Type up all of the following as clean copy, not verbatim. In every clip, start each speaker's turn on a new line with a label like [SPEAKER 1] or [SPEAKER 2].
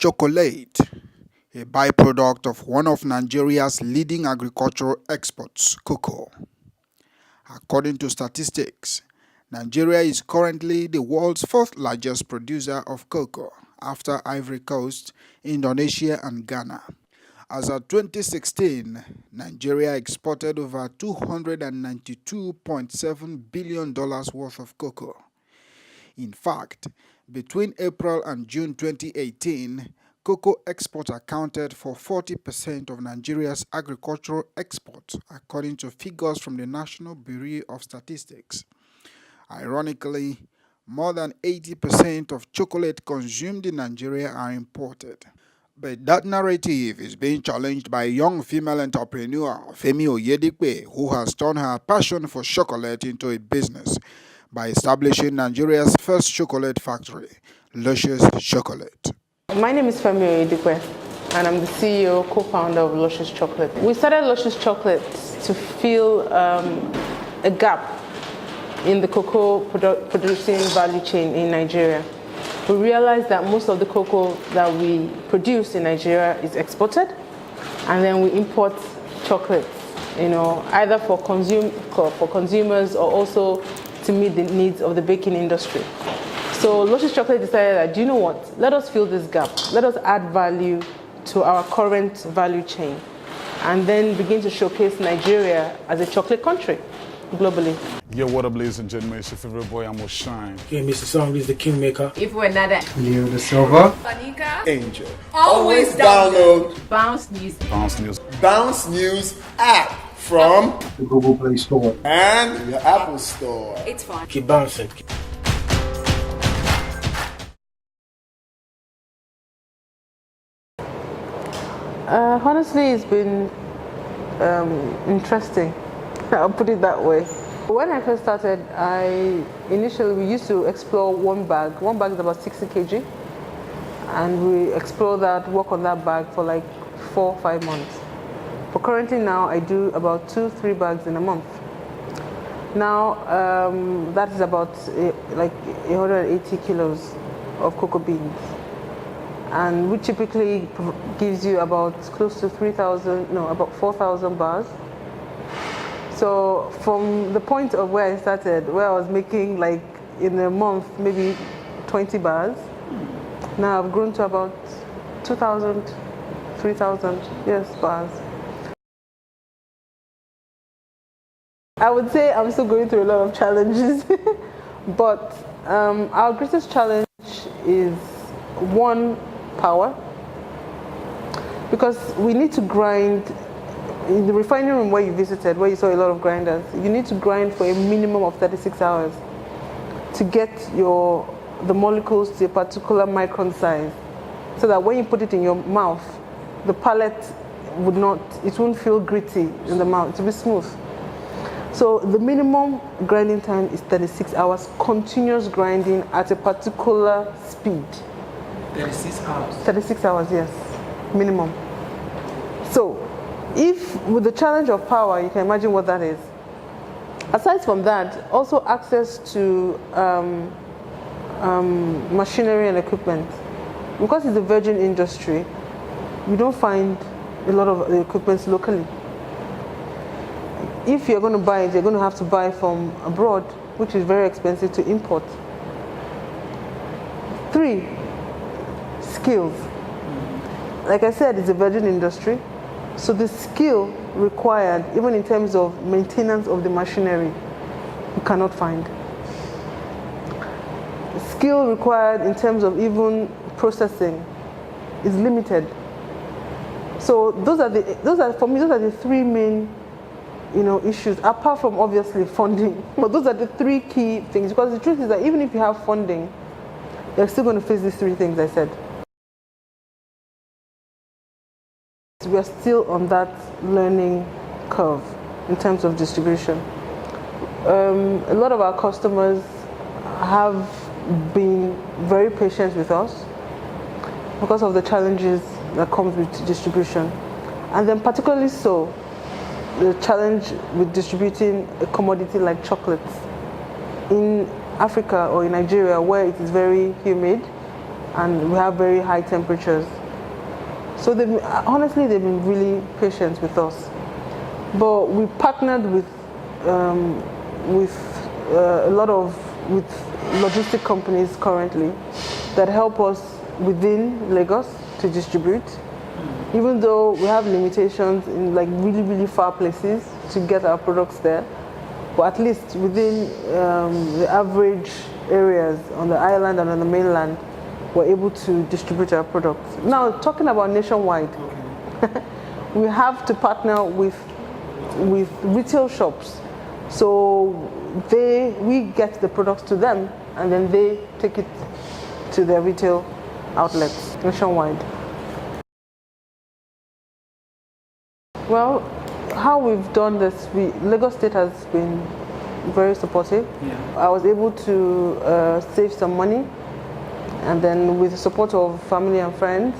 [SPEAKER 1] Chocolate, a byproduct of one of Nigeria's leading agricultural exports, cocoa. According to statistics, Nigeria is currently the world's fourth largest producer of cocoa after Ivory Coast, Indonesia, and Ghana. As of 2016, Nigeria exported over $292.7 billion worth of cocoa. In fact, between April and June 2018, cocoa exports accounted for 40% of Nigeria's agricultural exports, according to figures from the National Bureau of Statistics. Ironically, more than 80% of chocolate consumed in Nigeria are imported. But that narrative is being challenged by a young female entrepreneur, Femi Oyedipe, who has turned her passion for chocolate into a business by establishing Nigeria's first chocolate factory, Luscious Chocolate.
[SPEAKER 2] My name is Femi Oyedipe, and I'm the CEO, co-founder of Loshes Chocolates. We started Loshes Chocolates to fill a gap in the cocoa producing value chain in Nigeria. We realized that most of the cocoa that we produce in Nigeria is exported, and then we import chocolates, either for consumers or also to meet the needs of the baking industry. So Luscious Chocolate decided that, do you know what? Let us fill this gap. Let us add value to our current value chain, and then begin to showcase Nigeria as a chocolate country globally.
[SPEAKER 3] Yo, what up, ladies and gentlemen? It's your favorite boy, I'm Shine.
[SPEAKER 4] Okay, Mr. Song is the Kingmaker.
[SPEAKER 5] If we're not that.
[SPEAKER 6] Leo the Silver.
[SPEAKER 5] Fanika.
[SPEAKER 7] Angel.
[SPEAKER 5] Always download Bounce News.
[SPEAKER 3] Bounce News.
[SPEAKER 7] Bounce News app from
[SPEAKER 6] The Google Play Store.
[SPEAKER 7] and the Apple Store.
[SPEAKER 5] It's fun.
[SPEAKER 4] Keep bouncing.
[SPEAKER 2] Honestly, it's been interesting. I'll put it that way. When I first started, we used to explore one bag. One bag is about 60 kg, and we explore that, work on that bag for like 4 or 5 months. But currently now, I do about 2-3 bags in a month. Now that is about like 180 kilos of cocoa beans, and which typically gives you about close to 4,000 bars. So from the point of where I started, where I was making like in a month maybe 20 bars, now I've grown to about 2,000, 3,000 bars. I would say I'm still going through a lot of challenges, but our greatest challenge is one, power, because we need to grind. In the refining room where you visited, where you saw a lot of grinders, you need to grind for a minimum of 36 hours to get the molecules to a particular micron size, so that when you put it in your mouth, the palate won't feel gritty in the mouth, to be smooth. So the minimum grinding time is 36 hours, continuous grinding at a particular speed.
[SPEAKER 6] 36 hours.
[SPEAKER 2] 36 hours, yes, minimum. So, if with the challenge of power, you can imagine what that is. Aside from that, also access to machinery and equipment. Because it's a virgin industry, we don't find a lot of the equipment locally. If you're going to buy it, you're going to have to buy from abroad, which is very expensive to import. 3, skills. Like I said, it's a virgin industry. So the skill required, even in terms of maintenance of the machinery, you cannot find. The skill required in terms of even processing is limited. So those are the 3 main, issues, apart from obviously funding. But those are the 3 key things, because the truth is that even if you have funding, you're still going to face these 3 things I said. We are still on that learning curve in terms of distribution. A lot of our customers have been very patient with us because of the challenges that comes with distribution, and then particularly so the challenge with distributing a commodity like chocolates in Africa or in Nigeria, where it is very humid, and we have very high temperatures. So honestly, they've been really patient with us. But we partnered with logistic companies currently that help us within Lagos to distribute, even though we have limitations in like really, really far places to get our products there. But at least within the average areas on the island and on the mainland, we're able to distribute our products. Now, talking about nationwide, we have to partner with retail shops. So we get the products to them, and then they take it to their retail outlets nationwide. Well, how we've done this, Lagos State has been very supportive. I was able to save some money, and then with the support of family and friends,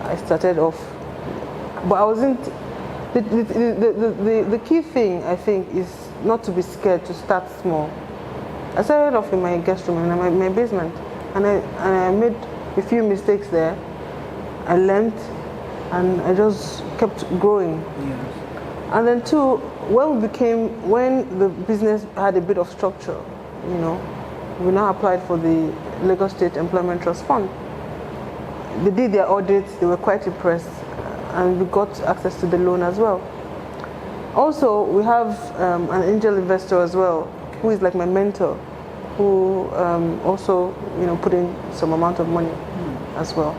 [SPEAKER 2] I started off. But I wasn't. The key thing, I think, is not to be scared to start small. I started off in my guest room and my basement, and I made a few mistakes there. I learned, and I just kept growing. And then two, when the business had a bit of structure, we now applied for the Lagos State Employment Trust Fund. They did their audits, they were quite impressed, and we got access to the loan as well. Also, we have an angel investor as well, who is like my mentor, who also put in some amount of money as well.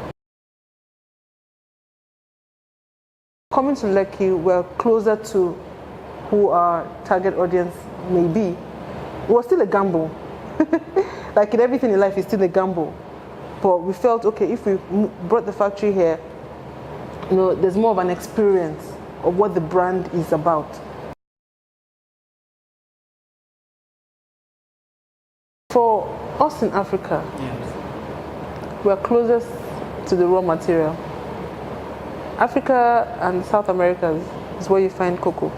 [SPEAKER 2] Coming to Lekki, we're closer to who our target audience may be. It was still a gamble. Like in everything in life, it's still a gamble. But we felt, okay, if we brought the factory here, there's more of an experience of what the brand is about. For us in Africa, we're closest to the raw material. Africa and South America is where you find cocoa.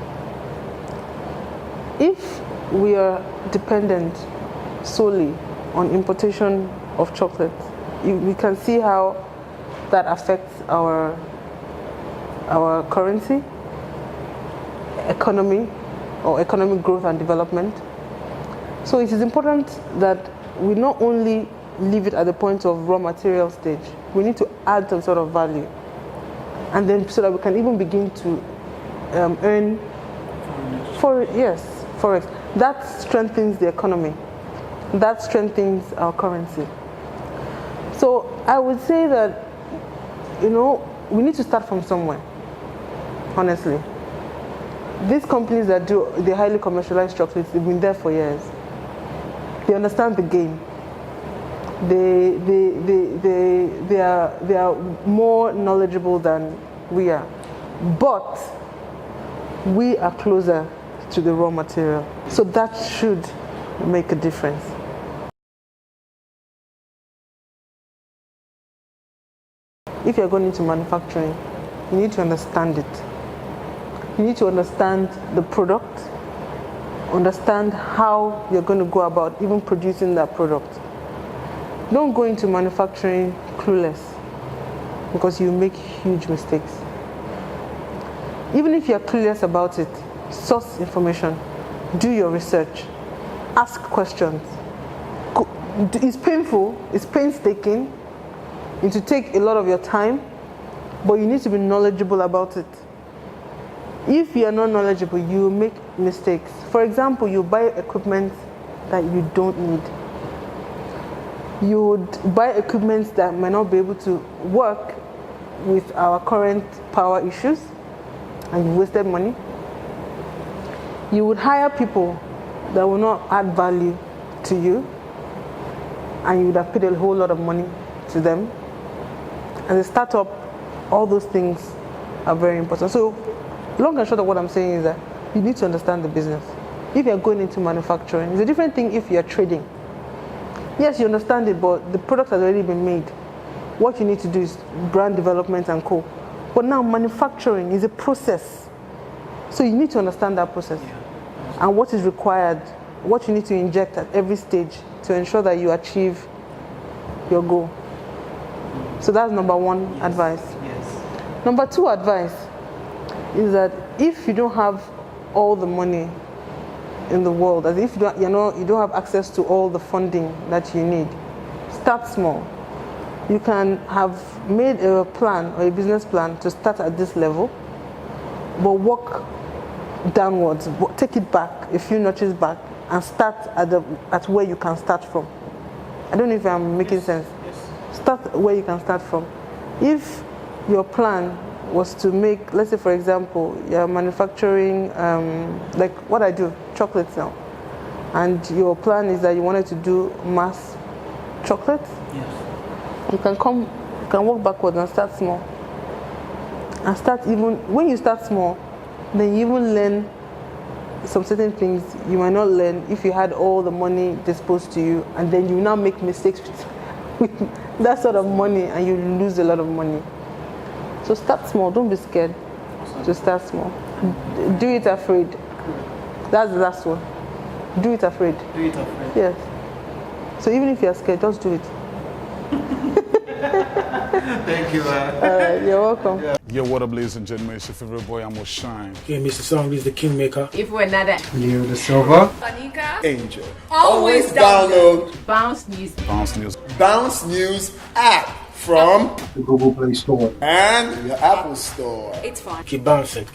[SPEAKER 2] If we are dependent solely on importation of chocolate, we can see how that affects our currency, economy, or economic growth and development. So it is important that we not only leave it at the point of raw material stage, we need to add some sort of value. And then so that we can even begin to earn forex. That strengthens the economy. That strengthens our currency. So I would say that, we need to start from somewhere, honestly. These companies that do the highly commercialized chocolates, they've been there for years. They understand the game. They are more knowledgeable than we are. But we are closer to the raw material. So that should make a difference. If you're going into manufacturing, you need to understand it. You need to understand the product, understand how you're going to go about even producing that product. Don't go into manufacturing clueless, because you make huge mistakes. Even if you're clueless about it, source information, do your research, ask questions. It's painful, it's painstaking, it will take a lot of your time, but you need to be knowledgeable about it. If you are not knowledgeable, you will make mistakes. For example, you buy equipment that you don't need. You would buy equipment that might not be able to work with our current power issues, and you wasted money. You would hire people that will not add value to you, and you would have paid a whole lot of money to them. As a startup, all those things are very important. So, long and short of what I'm saying is that you need to understand the business. If you're going into manufacturing, it's a different thing if you're trading. Yes, you understand it, but the product has already been made. What you need to do is brand development and co. But now manufacturing is a process. So you need to understand that process and what is required, what you need to inject at every stage to ensure that you achieve your goal. So that's number one advice.
[SPEAKER 6] Yes.
[SPEAKER 2] Number two advice is that if you don't have all the money in the world, as if you don't have access to all the funding that you need, start small. You can have made a plan or a business plan to start at this level, but work downwards, take it back a few notches back, and start at where you can start from. I don't know if I'm making sense.
[SPEAKER 6] Yes.
[SPEAKER 2] Start where you can start from. If your plan was to make, let's say for example, you're manufacturing, like what I do, chocolates now, and your plan is that you wanted to do mass chocolates,
[SPEAKER 6] Yes.
[SPEAKER 2] you can work backwards and start small. And start even, when you start small, then you even learn some certain things you might not learn if you had all the money disposed to you, and then you now make mistakes with that sort of money and you lose a lot of money. So start small, don't be scared to start small. Do it afraid. That's the last one. Do it afraid.
[SPEAKER 6] Do it afraid.
[SPEAKER 2] Yes. So even if you're scared, just do it.
[SPEAKER 6] Thank you, man.
[SPEAKER 2] You're welcome.
[SPEAKER 3] Yo, what up, ladies and gentlemen? It's your favorite boy, I'm Shine.
[SPEAKER 4] Yeah, Mr. Song is the kingmaker.
[SPEAKER 5] If we're not a
[SPEAKER 6] Leo the Silver.
[SPEAKER 5] Tanika,
[SPEAKER 7] Angel.
[SPEAKER 5] always download Bounce Music.
[SPEAKER 3] Bounce News.
[SPEAKER 7] Bounce News app from
[SPEAKER 6] The Google Play Store.
[SPEAKER 7] and your Apple Store.
[SPEAKER 5] It's fun.
[SPEAKER 4] Keep bouncing.